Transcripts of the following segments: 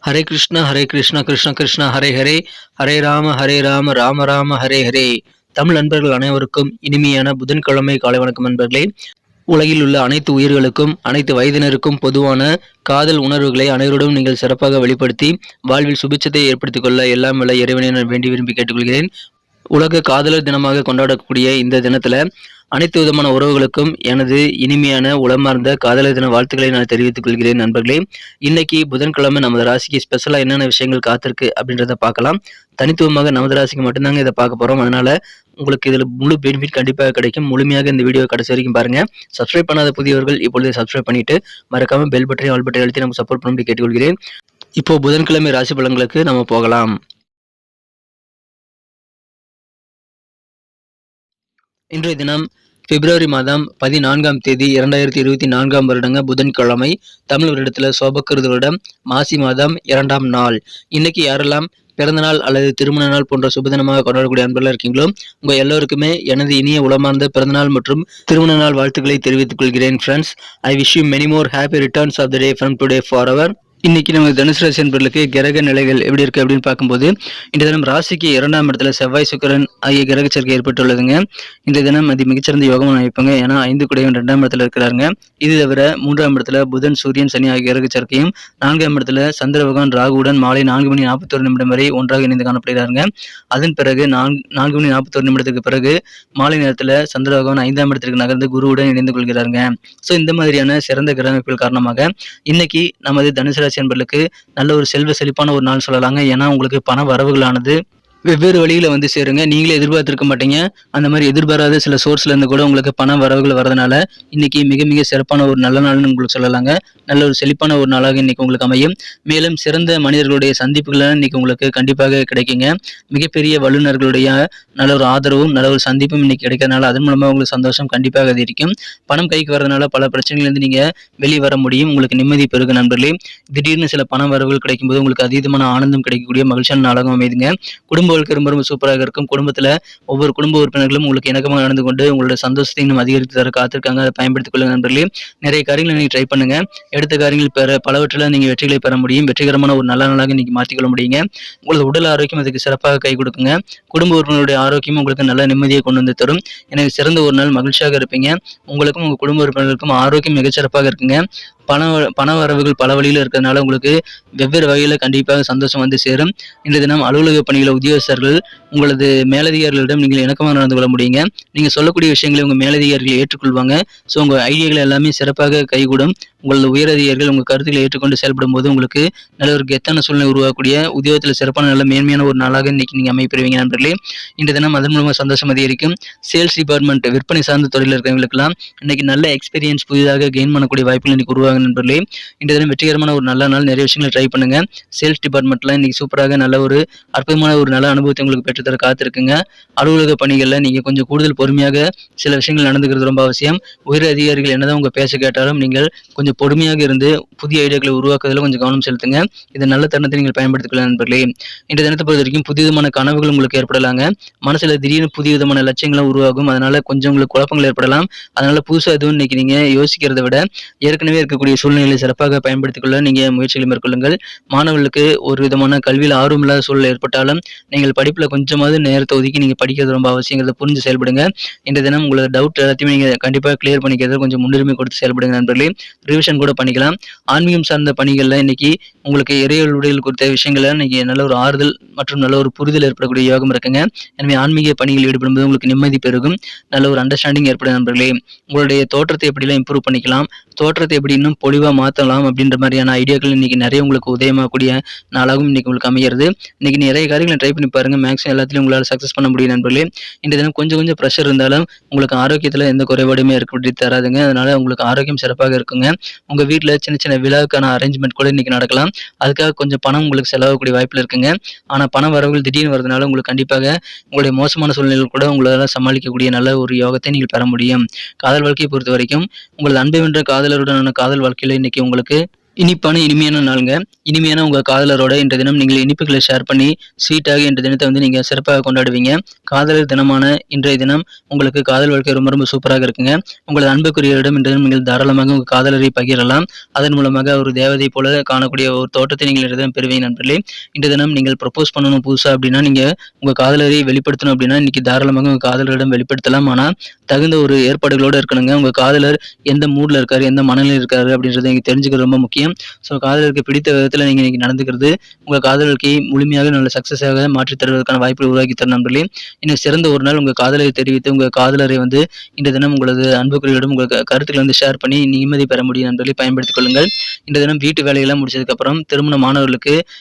ஹரே கிருஷ்ணா கிருஷ்ண கிருஷ்ணா ஹரே ஹரே, ஹரே ராம ராம ராம ஹரே ஹரே. தமிழ் நண்பர்கள் அனைவருக்கும் இனிமையான புதன்கிழமை காலை வணக்கம் நண்பர்களே. உலகில் உள்ள அனைத்து உயிர்களுக்கும் அனைத்து வயதினருக்கும் பொதுவான காதல் உணர்வுகளை அனைவரோடும் நீங்கள் சிறப்பாக வெளிப்படுத்தி வாழ்வில் சுபிட்சத்தை ஏற்படுத்திக் கொள்ள எல்லாம் வல்ல இறைவனை நான் வேண்டி விரும்பி கேட்டுக்கொள்கிறேன். உலக காதலர் தினமாக கொண்டாடக்கூடிய இந்த தினத்துல அனைத்து விதமான உறவுகளுக்கும் எனது இனிமையான உளமார்ந்த காதலர் தின வாழ்த்துக்களை நான் தெரிவித்துக் கொள்கிறேன் நண்பர்களே. இன்னைக்கு புதன்கிழமை நமது ராசிக்கு ஸ்பெஷலா என்னென்ன விஷயங்கள் காத்திருக்கு அப்படின்றத பார்க்கலாம். தனித்துவமாக நமது ராசிக்கு மட்டும்தாங்க இதை பார்க்க போறோம். அதனால உங்களுக்கு இதுல முழு பெனிஃபிட் கண்டிப்பாக கிடைக்கும். முழுமையாக இந்த வீடியோ கடைசி வரைக்கும் பாருங்க. சப்ஸ்கிரைப் பண்ணாத புதியவர்கள் இப்பொழுது சப்ஸ்கிரைப் பண்ணிட்டு மறக்காம பெல் பட்டனை ஆல் பட்டனை அழுத்தி நமக்கு சப்போர்ட் பண்ணி கேட்டுக்கொள்கிறேன். இப்போ புதன்கிழமை ராசி பலன்களுக்கு நம்ம போகலாம். இன்றைய தினம் பிப்ரவரி மாதம் 14ஆம் தேதி 2024 வருடங்க புதன்கிழமை. தமிழ் வருடத்துல சோபக்கிருது வருடம் மாசி மாதம் 2ஆம் நாள். இன்னைக்கு யாரெல்லாம் பிறந்தநாள் அல்லது திருமண நாள் போன்ற சுபதினமாக கொண்டாடக்கூடிய அன்பர்களாக இருக்கீங்களோ உங்க எல்லோருக்குமே எனது இனிய உளமார்ந்த பிறந்தநாள் மற்றும் திருமண நாள் வாழ்த்துக்களை தெரிவித்துக் கொள்கிறேன். Friends, I wish you many more happy returns of the day from today for our. இன்னைக்கு நம்ம தனுசு ராசி என்பர்களுக்கு கிரக நிலைகள் எப்படி இருக்கு அப்படின்னு பார்க்கும்போது இந்த தினம் ராசிக்கு 2ஆம் இடத்துல செவ்வாய் சுக்கிரன் ஆகிய கிரக சேர்க்கை ஏற்பட்டுள்ளதுங்க. இந்த தினம் அது மிகச்சிறந்த யோகம் அமைப்பாங்க. ஏன்னா 5 குடையவன் 2ஆம் இடத்துல இருக்கிறாருங்க. இது தவிர 3ஆம் இடத்துல புதன் சூரியன் சனி ஆகிய கிரக சேர்க்கையும் 4ஆம் இடத்துல சந்திர பகவான் ராகுவுடன் மாலை 4:41 வரை ஒன்றாக இணைந்து காணப்படுகிறாருங்க. அதன் பிறகு 4:41 பிறகு மாலை நேரத்துல சந்திர பகவான் 5ஆம் இடத்திற்கு நகர்ந்து குருவுடன் இணைந்து கொள்கிறாருங்க. ஸோ இந்த மாதிரியான சிறந்த கிரக அமைப்புகள் காரணமாக இன்னைக்கு நமது தனுசு ராசி என்பர்களுக்கு நல்ல ஒரு செல்வ செழிப்பான ஒரு நாள் சொல்லலாங்க. ஏன்னா உங்களுக்கு பண வரவுகளானது வெவ்வேறு வழியில வந்து சேருங்க. நீங்களே எதிர்பார்த்திருக்க மாட்டீங்க. அந்த மாதிரி எதிர்பாராத சில சோர்ஸ்ல இருந்து கூட உங்களுக்கு பண வரவுகள் வரதுனால இன்னைக்கு மிக மிக சிறப்பான ஒரு நல்ல நாள்னு உங்களுக்கு சொல்லலாங்க. நல்ல ஒரு செழிப்பான ஒரு நாளாக இன்னைக்கு உங்களுக்கு அமையும். மேலும் சிறந்த மனிதர்களுடைய சந்திப்புகள் இன்னைக்கு உங்களுக்கு கண்டிப்பாக கிடைக்குங்க. மிகப்பெரிய வல்லுநர்களுடைய நல்ல ஒரு ஆதரவும் நல்ல ஒரு சந்திப்பும் இன்னைக்கு கிடைக்கிறதுனால அதன் மூலமா உங்களுக்கு சந்தோஷம் கண்டிப்பாக அதிகரிக்கும். பணம் கைக்கு வரதுனால பல பிரச்சனைகளிலிருந்து நீங்க வெளியே வர முடியும். உங்களுக்கு நிம்மதி பெருகு நண்பர்களே. திடீர்னு சில பண வரவுகள் கிடைக்கும்போது உங்களுக்கு அதீதமான ஆனந்தம் கிடைக்கக்கூடிய மகிழ்ச்சியான நாளாக அமைதுங்க. குடும்ப வாழ்க்கை ரொம்ப ரொம்ப சூப்பராக இருக்கும். குடும்பத்துல ஒவ்வொரு குடும்ப உறுப்பினர்களும் உங்களுக்கு இணக்கமாக நடந்து கொண்டு உங்களோட சந்தோஷத்தை இன்னும் அதிகரித்து தர காத்திருக்காங்க. அதை பயன்படுத்திக் கொள்ளுங்க நண்பர்களே. நிறைய காரியங்களை நீங்க ட்ரை பண்ணுங்க. எடுத்த காரியங்கள் பெற பலவற்றில் நீங்க வெற்றிகளை பெற முடியும். வெற்றிகரமான ஒரு நல்ல நாளாக இன்னைக்கு மாற்றிக்கொள்ள முடியுங்க. உங்களது உடல் ஆரோக்கியம் அதுக்கு சிறப்பாக கை கொடுக்குங்க. குடும்ப உறுப்பினருடைய ஆரோக்கியமும் உங்களுக்கு நல்ல நிம்மதியை கொண்டு வந்து தரும். எனவே சிறந்த ஒரு நாள் மகிழ்ச்சியாக இருப்பீங்க. உங்களுக்கும் உங்க குடும்ப உறுப்பினர்களுக்கும் ஆரோக்கியம் மிகச்சிறப்பாக இருக்குங்க. பண வரவுகள் பல வழியில் இருக்கிறதுனால உங்களுக்கு வெவ்வேறு வகையில் கண்டிப்பாக சந்தோஷம் வந்து சேரும். இன்றைய தினம் அலுவலக பணிகளை உத்தியோகஸ்தர்கள் உங்களது மேலதிகாரிகளிடம் நீங்கள் இணக்கமாக நடந்து கொள்ள முடியுங்க. நீங்கள் சொல்லக்கூடிய விஷயங்களை உங்கள் மேலதிகாரிகள் ஏற்றுக்கொள்வாங்க. ஸோ உங்கள் ஐடியாக்கள் எல்லாமே சிறப்பாக கைகூடும். உங்களது உயரதிகாரிகள் உங்கள் கருத்துக்களை ஏற்றுக்கொண்டு செயல்படும் போது உங்களுக்கு நல்ல ஒரு கெத்தான சூழ்நிலை உருவாக்கக்கூடிய உத்தியோகத்தில் சிறப்பான நல்ல மேன்மையான ஒரு நாளாக இன்னைக்கு நீங்கள் அமைப்பெறுவீங்க நண்பர்களே. இன்றைய தினம் அதன் மூலமாக சந்தோஷம் அதிகரிக்கும். சேல்ஸ் டிபார்ட்மெண்ட் விற்பனை சார்ந்த தொழில் இருக்கிறவங்களுக்கெல்லாம் இன்னைக்கு நல்ல எக்ஸ்பீரியன்ஸ் புதிதாக கெயின் பண்ணக்கூடிய வாய்ப்புகள் இன்னைக்கு உருவாக நண்பர்களே. இன்றைய தினம் வெற்றிகரமான ஒரு நல்ல நாள். நிறைய விஷயங்களை ட்ரை பண்ணுங்க. சேல்ஸ் டிபார்ட்மெண்ட்ல இன்னைக்கு சூப்பராக நல்ல ஒரு அற்புதமான ஒரு நல்ல அனுபவத்தை உங்களுக்கு பெற்றுத்தர காத்திருக்குங்க. அலுவலக பணிகள்ல நீங்க கொஞ்சம் கூடுதல் பொறுமையாக சில விஷயங்கள் நடந்துக்கிறது ரொம்ப அவசியம். உயர் அதிகாரிகள் என்னதான் உங்க பேச கேட்டாலும் நீங்கள் கொஞ்சம் பொறுமையாக இருந்து புதிய ஐடியாக்களை உருவாக்குவதில் கொஞ்சம் கவனம் செலுத்துங்க. இந்த நல்ல தருணத்தை நீங்கள் பயன்படுத்திக் கொள்ள நண்பர்களே. இன்றைய தினத்தை பொறுத்த வரைக்கும் புதிய விதமான கனவுகள் உங்களுக்கு ஏற்படலாங்க. மனசுல திடீர்னு புதிய விதமான லட்சியங்களும் உருவாகும். அதனால கொஞ்சம் உங்களுக்கு குழப்பங்கள் ஏற்படலாம். அதனால புதுசா எதுவும் இன்னைக்கு நீங்க யோசிக்கிறத விட ஏற்கனவே இருக்கக்கூடிய சூழ்நிலைகளை சிறப்பாக பயன்படுத்திக் கொள்ள நீங்க முயற்சிகளை மேற்கொள்ளுங்கள். மாணவர்களுக்கு ஒரு விதமான கல்வியில் ஆர்வம் இல்லாத சூழல் ஏற்பட்டாலும் நீங்கள் படிப்புல கொஞ்சமாவது நேரத்தை ஒதுக்கி நீங்க படிக்கிறது ரொம்ப அவசியங்கிறத புரிஞ்சு செயல்படுங்க. இந்த தினம் உங்களோட டவுட் எல்லாத்தையுமே நீங்க கண்டிப்பாக கிளியர் பண்ணிக்கிறது கொஞ்சம் முன்னுரிமை கொடுத்து செயல்படுங்க நண்பர்களே. ரிவிஷன் கூட பண்ணிக்கலாம். ஆன்மீகம் சார்ந்த பணிகள்ல இன்னைக்கு உங்களுக்கு இறையல் குறித்த விஷயங்கள இன்னைக்கு நல்ல ஒரு ஆறுதல் மற்றும் நல்ல ஒரு புரிதல் ஏற்படக்கூடிய யோகம் இருக்குங்க. எனவே ஆன்மீக பணிகள் ஈடுபடும்போது உங்களுக்கு நிம்மதி பெருகும். நல்ல ஒரு அண்டர்ஸ்டாண்டிங் ஏற்படும் நண்பர்களே. உங்களுடைய தோற்றத்தை எப்படிலாம் இம்ப்ரூவ் பண்ணிக்கலாம், தோற்றத்தை எப்படி இன்னும் பொலிவா மாற்றலாம் அப்படின்ற மாதிரியான ஐடியாக்கள் இன்னைக்கு நிறைய உங்களுக்கு உதயமாகக்கூடிய நாளாகவும் இன்னைக்கு உங்களுக்கு அமைகிறது. இன்னைக்கு நிறைய காரியங்களை ட்ரை பண்ணி பாருங்க. மேக்ஸிமம் எல்லாத்திலும் உங்களால் சக்ஸஸ் பண்ண முடியும் நண்பர்களே. இந்த தினம் கொஞ்சம் கொஞ்சம் ப்ரெஷர் இருந்தாலும் உங்களுக்கு ஆரோக்கியத்தில் எந்த குறைபாடுமே ஏற்படுத்தி தராதுங்க. அதனால உங்களுக்கு ஆரோக்கியம் சிறப்பாக இருக்குங்க. உங்க வீட்டில் சின்ன சின்ன விழாவுக்கான அரேஞ்ச்மெண்ட் கூட இன்னைக்கு நடக்கலாம். அதுக்காக கொஞ்சம் பணம் உங்களுக்கு செலவாகக்கூடிய வாய்ப்பில் இருக்குங்க. ஆனால் பண வரவுகள் திடீர்னு வரதுனால உங்களுக்கு கண்டிப்பாக உங்களுடைய மோசமான சூழ்நிலைகள் கூட உங்களால் சமாளிக்கக்கூடிய நல்ல ஒரு யோகத்தை நீங்கள் பெற முடியும். காதல் வாழ்க்கையை பொறுத்த வரைக்கும் உங்களது அன்பை வென்ற காதலருடனான காதல் வாழ்க்கையில் இன்னைக்கு உங்களுக்கு இனிப்பான இனிமையான நாளுங்க. இனிமையான உங்க காதலரோட இன்றைய தினம் நீங்கள் இனிப்புகளை ஷேர் பண்ணி, ஸ்வீட்டாக இன்றைய தினத்த வந்து நீங்க சிறப்பாக கொண்டாடுவீங்க. காதலர் தினமான இன்றைய தினம் உங்களுக்கு காதல் வாழ்க்கை ரொம்ப ரொம்ப சூப்பராக இருக்குங்க. உங்களது அன்புக்குரியவரிடம் இன்றைய தினம் நீங்கள் தாராளமாக உங்க காதலரை பகிரலாம். அதன் மூலமாக ஒரு தேவதை போல காணக்கூடிய ஒரு தோற்றத்தை நீங்கள் இன்றைய தினம் பெறுவீங்க நண்பர்களே. இன்றைய தினம் நீங்கள் ப்ரப்போஸ் பண்ணணும் புதுசா அப்படின்னா, நீங்க உங்க காதலரை வெளிப்படுத்தணும் அப்படின்னா, இன்னைக்கு தாராளமாக உங்க காதலரிடம் வெளிப்படுத்தலாம். ஆனா, தகுந்த ஒரு ஏற்பாடுகளோட இருக்கணுங்க. உங்க காதலர் எந்த மூட்ல இருக்காரு, எந்த மனநிலையில இருக்காரு அப்படின்றத நீங்க தெரிஞ்சுக்கிறது ரொம்ப முக்கியம். ஸோ காதலருக்கு பிடித்த விதத்தில் நீங்கள் இன்னைக்கு நடந்துக்கிறது உங்கள் காதல் வாழ்க்கையை முழுமையாக நல்ல சக்ஸஸாக மாற்றித் தருவதற்கான வாய்ப்பை உருவாக்கி தரும் நண்பர்களே. இன்னும் சிறந்த ஒரு நாள் உங்கள் காதலை தெரிவித்து உங்கள் காதலரை வந்து இன்றைய தினம் உங்களது அன்புக்குரியவரிடம் உங்கள் கருத்துக்களை வந்து ஷேர் பண்ணி நிம்மதி பெற முடியும் நண்பர்களை பயன்படுத்திக் கொள்ளுங்கள். இன்றைய தினம் வீட்டு வேலையெல்லாம் முடிச்சதுக்கப்புறம் திருமணமானவர்களுக்கு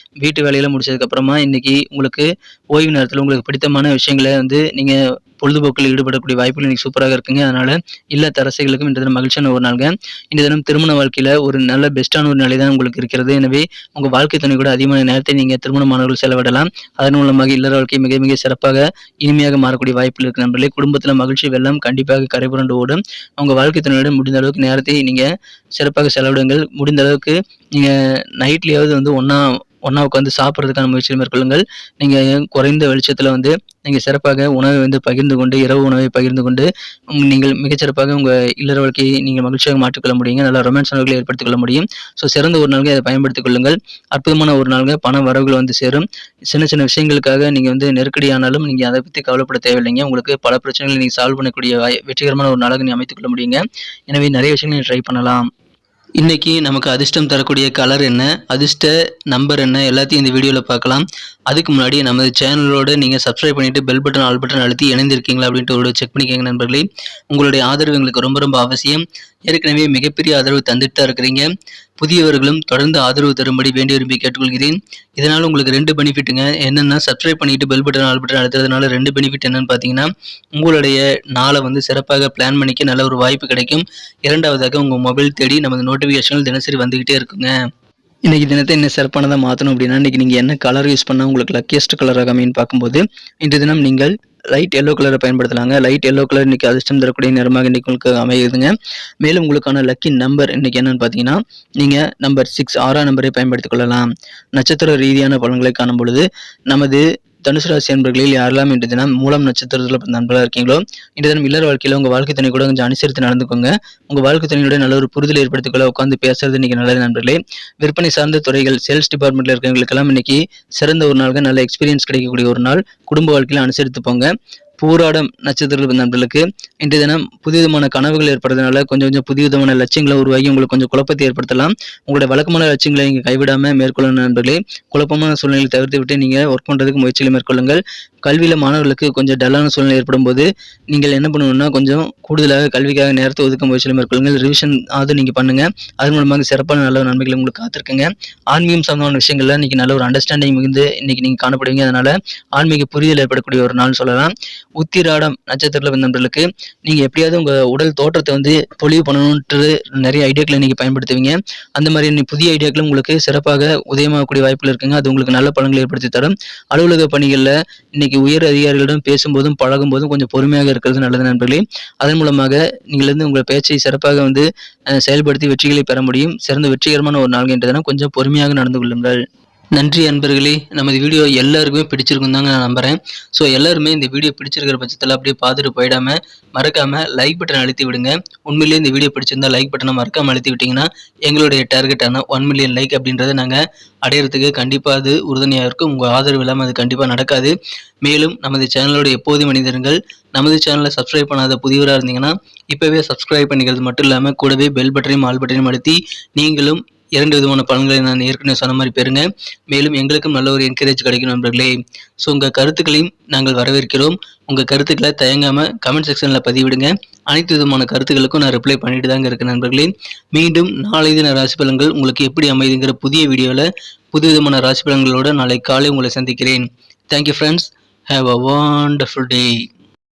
வீட்டு வேலையெல்லாம் முடிச்சதுக்கப்புறமா இன்னைக்கு உங்களுக்கு ஓய்வு நேரத்தில் உங்களுக்கு பிடித்தமான விஷயங்களை வந்து நீங்கள் பொழுதுபோக்கில் ஈடுபடக்கூடிய வாய்ப்புகள் இன்னைக்கு சூப்பராக இருக்குங்க. அதனால இல்லத்தரசிகளுக்கும் இன்றைய தினம் மகிழ்ச்சியான ஒரு நாளுங்க. இன்றைய தினம் திருமண வாழ்க்கையில ஒரு நல்ல பெஸ்ட்டான ஒரு நிலை தான் உங்களுக்கு இருக்கிறது. எனவே உங்க வாழ்க்கை துணை கூட அதிகமான நேரத்தை நீங்க திருமணமானவர்கள் செலவிடலாம். அதன் மூலமாக இல்லற வாழ்க்கை மிக மிக சிறப்பாக இனிமையாக மாறக்கூடிய வாய்ப்புகள் இருக்கு நண்பர்களே. குடும்பத்துல மகிழ்ச்சி வெள்ளம் கண்டிப்பாக கரைபுரண்டு ஓடும். உங்க வாழ்க்கை துணையுடன் முடிந்த அளவுக்கு நேரத்தை நீங்க சிறப்பாக செலவிடுங்கள். முடிந்த அளவுக்கு நீங்க நைட்லயாவது வந்து ஒண்ணா உட்காந்து சாப்பிட்றதுக்கான முயற்சிகள் மேற்கொள்ளுங்கள். நீங்க குறைந்த வெளிச்சத்துல வந்து நீங்க சிறப்பாக உணவை வந்து பகிர்ந்து கொண்டு, இரவு உணவை பகிர்ந்து கொண்டு, நீங்கள் மிகச்சிறப்பாக உங்க இல்லற வாழ்க்கையை நீங்கள் மகிழ்ச்சியாக மாற்றிக்கொள்ள முடியுங்க. நல்ல ரொமான்ஸ் உணர்வுகளை ஏற்படுத்திக் கொள்ள முடியும். ஸோ சிறந்த ஒரு நாளுங்க, அதை பயன்படுத்திக் கொள்ளுங்கள். அற்புதமான ஒரு நாளுங்க. பண வரவுகள் வந்து சேரும். சின்ன சின்ன விஷயங்களுக்காக நீங்க வந்து நெருக்கடியானாலும் நீங்க அதை பத்தி கவலைப்பட தேவையில்லைங்க. உங்களுக்கு பல பிரச்சனைகளை நீங்க சால்வ் பண்ணக்கூடிய வெற்றிகரமான ஒரு நாளாக நீங்க அமைத்துக் கொள்ள முடியுங்க. எனவே நிறைய விஷயங்களை ட்ரை பண்ணலாம். இன்னைக்கு நமக்கு அதிர்ஷ்டம் தரக்கூடிய கலர் என்ன, அதிர்ஷ்ட நம்பர் என்ன, எல்லாத்தையும் இந்த வீடியோவில் பார்க்கலாம். அதுக்கு முன்னாடி நமது சேனலோட நீங்கள் சப்ஸ்கிரைப் பண்ணிட்டு பெல் பட்டன் ஆல் பட்டன் அழுத்தி இணைந்திருக்கீங்களா அப்படின்ட்டு ஒரு செக் பண்ணிக்கோங்க நண்பர்களே. உங்களுடைய ஆதரவு எங்களுக்கு ரொம்ப ரொம்ப அவசியம். ஏற்கனவே மிகப்பெரிய ஆதரவு தந்துட்டு தான் இருக்கிறீங்க. புதியவர்களும் தொடர்ந்து ஆதரவு தரும்படி வேண்டி விரும்பி கேட்டுக்கொள்கிறேன். இதனால் உங்களுக்கு 2 பெனிஃபிட்டுங்க. என்னென்னா, சப்ஸ்கிரைப் பண்ணிட்டு பெல் பட்டன் ஆல் பட்டன் அழுத்துறதுனால 2 பெனிஃபிட் என்னன்னு பார்த்தீங்கன்னா, உங்களுடைய நாளை வந்து சிறப்பாக பிளான் பண்ணிக்க நல்ல ஒரு வாய்ப்பு கிடைக்கும். இரண்டாவதாக உங்கள் மொபைல் தேடி நமது நோட்டிஃபிகேஷன்கள் தினசரி வந்துகிட்டே இருக்குங்க. இன்னைக்கு தினத்தை என்ன சிறப்பானதாக மாற்றணும் அப்படின்னா, இன்னைக்கு நீங்கள் என்ன கலர் யூஸ் பண்ணால் உங்களுக்கு லக்கியஸ்ட் கலராக அமைன்னு பார்க்கும்போது, இன்றைய தினம் நீங்கள் லைட் எல்லோ கலரை பயன்படுத்தலாங்க. லைட் எல்லோ கலர் இன்னைக்கு அதிர்ஷ்டம் தரக்கூடிய நிறமாக இன்னைக்கு உங்களுக்கு அமையுதுங்க. மேலும் உங்களுக்கான லக்கி நம்பர் இன்னைக்கு என்னன்னு பார்த்தீங்கன்னா, நீங்கள் நம்பர் 6 6ஆம் நம்பரை பயன்படுத்திக் கொள்ளலாம். நட்சத்திர ரீதியான பலன்களை காணும் பொழுது நமது தனுசு ராசி அன்பர்களில் யாரெல்லாம் இன்றைய தினம் மூலம் நட்சத்திரத்தில் நண்பர்களாக இருக்கீங்களோ, இன்றைய தினம் இல்லற வாழ்க்கையில் உங்கள் வாழ்க்கை துணை கூட கொஞ்சம் அனுசரித்து நடந்துக்கோங்க. உங்கள் வாழ்க்கை துணையோட நல்ல ஒரு புரிதல் ஏற்படுத்திக்கொள்ள உட்காந்து பேசுறது இன்னைக்கு நல்லது நண்பர்களே. விற்பனை சார்ந்த துறைகள், சேல்ஸ் டிபார்ட்மெண்ட்ல இருக்கிறவங்களுக்கெல்லாம் இன்னைக்கு சிறந்த ஒரு நாளுங்க. நல்ல எக்ஸ்பீரியன்ஸ் கிடைக்கக்கூடிய ஒரு நாள். குடும்ப வாழ்க்கையில அனுசரித்து போங்க. பூராடம் நட்சத்திரத்தில் நண்பர்களுக்கு இன்றைய தினம் புதுவிதமான கனவுகள் ஏற்படுறதுனால கொஞ்சம் புதிய விதமான லட்சியங்களை உருவாகி உங்களுக்கு கொஞ்சம் குழப்பத்தை ஏற்படுத்தலாம். உங்களுடைய வழக்கமான லட்சியங்களை நீங்கள் கைவிடாமல் மேற்கொள்ளணும் நண்பர்களே. குழப்பமான சூழ்நிலையை தவிர்த்து விட்டு நீங்கள் ஒர்க் பண்ணுறதுக்கு முயற்சிகளை மேற்கொள்ளுங்கள். கல்வியில் மாணவர்களுக்கு கொஞ்சம் டல்லான சூழ்நிலை ஏற்படும் போது நீங்கள் என்ன பண்ணணும்னா, கொஞ்சம் கூடுதலாக கல்விக்காக நேரத்தை ஒதுக்க முயற்சிகளை மேற்கொள்ளுங்கள். ரிவிஷன் நீங்கள் பண்ணுங்க. அதன் மூலமாக சிறப்பான நல்ல நன்மைகள் உங்களுக்கு காத்திருக்குங்க. ஆன்மீகம் சம்பந்தமான விஷயங்கள்ல இன்னைக்கு நல்ல ஒரு அண்டர்ஸ்டாண்டிங் மிகுந்து இன்னைக்கு நீங்கள் காணப்படுவீங்க. அதனால ஆன்மீக புரிதல் ஏற்படக்கூடிய ஒரு நாள் சொல்லலாம். உத்திராடம் நட்சத்திரத்தில் வந்த நண்பர்களுக்கு நீங்க எப்படியாவது உங்க உடல் தோற்றத்தை வந்து பொலிவு பண்ணணும்ன்றது நிறைய ஐடியாக்களை நீங்க பயன்படுத்துவீங்க. அந்த மாதிரி புதிய ஐடியாக்களும் உங்களுக்கு சிறப்பாக உதயமாகக்கூடிய வாய்ப்புகள் இருக்குங்க. அது உங்களுக்கு நல்ல பலன்களை ஏற்படுத்தி தரும். அலுவலக பணிகளில் இன்னைக்கு உயர் அதிகாரிகளிடம் பேசும்போதும் பழகும் போதும் கொஞ்சம் பொறுமையாக இருக்கிறது நல்லது நண்பர்களே. அதன் மூலமாக நீங்கள் வந்து உங்கள் பேச்சை சிறப்பாக வந்து செயல்படுத்தி வெற்றிகளை பெற முடியும். சிறந்த வெற்றிகரமான ஒரு நாள் என்றதுனா கொஞ்சம் பொறுமையாக நடந்து கொள்ளுங்கள். நன்றி அன்பர்களே. நமது வீடியோ எல்லாருக்குமே பிடிச்சிருக்கும் தாங்க நான் நம்புகிறேன். ஸோ எல்லாருமே இந்த வீடியோ பிடிச்சிருக்கிற பட்சத்தில் அப்படியே பார்த்துட்டு போயிடாமல் மறக்காமல் லைக் பட்டன் அழுத்தி விடுங்க. உண்மையிலேயே இந்த வீடியோ பிடிச்சிருந்தா லைக் பட்டனை மறக்காமல் அழுத்தி விட்டிங்கன்னா எங்களுடைய டார்கெட்டான 1 மில்லியன் லைக் அப்படின்றத நாங்கள் அடையிறதுக்கு கண்டிப்பாக அது உறுதுணையாக இருக்கும். உங்கள் ஆதரவு இல்லாமல் அது கண்டிப்பாக நடக்காது. மேலும் நமது சேனலோட எப்போதும் மனிதர்கள் நமது சேனலை சப்ஸ்கிரைப் பண்ணாத புதியவராக இருந்தீங்கன்னா இப்போவே சப்ஸ்கிரைப் பண்ணிக்கிறது மட்டும் இல்லாமல் கூடவே பெல் பட்டனையும் ஆல் பட்டனையும் அழுத்தி நீங்களும் 2 விதமான பலன்களை நான் ஏற்கனவே சொன்ன மாதிரி பெறுங்க. மேலும் எங்களுக்கும் நல்ல ஒரு என்கரேஜ் கிடைக்கும் நண்பர்களே. ஸோ உங்கள் கருத்துக்களையும் நாங்கள் வரவேற்கிறோம். உங்கள் கருத்துக்களை தயங்காமல் கமெண்ட் செக்ஷனில் பதிவிடுங்க. அனைத்து விதமான கருத்துக்களுக்கும் நான் ரிப்ளை பண்ணிட்டு தாங்க இருக்கேன் நண்பர்களே. மீண்டும் நாளை தின ராசி பலன்கள் உங்களுக்கு எப்படி அமைதுங்கிற புதிய வீடியோவில் புது விதமான ராசி பலன்களோட நாளை காலை உங்களை சந்திக்கிறேன். Thank you friends. Have a wonderful day.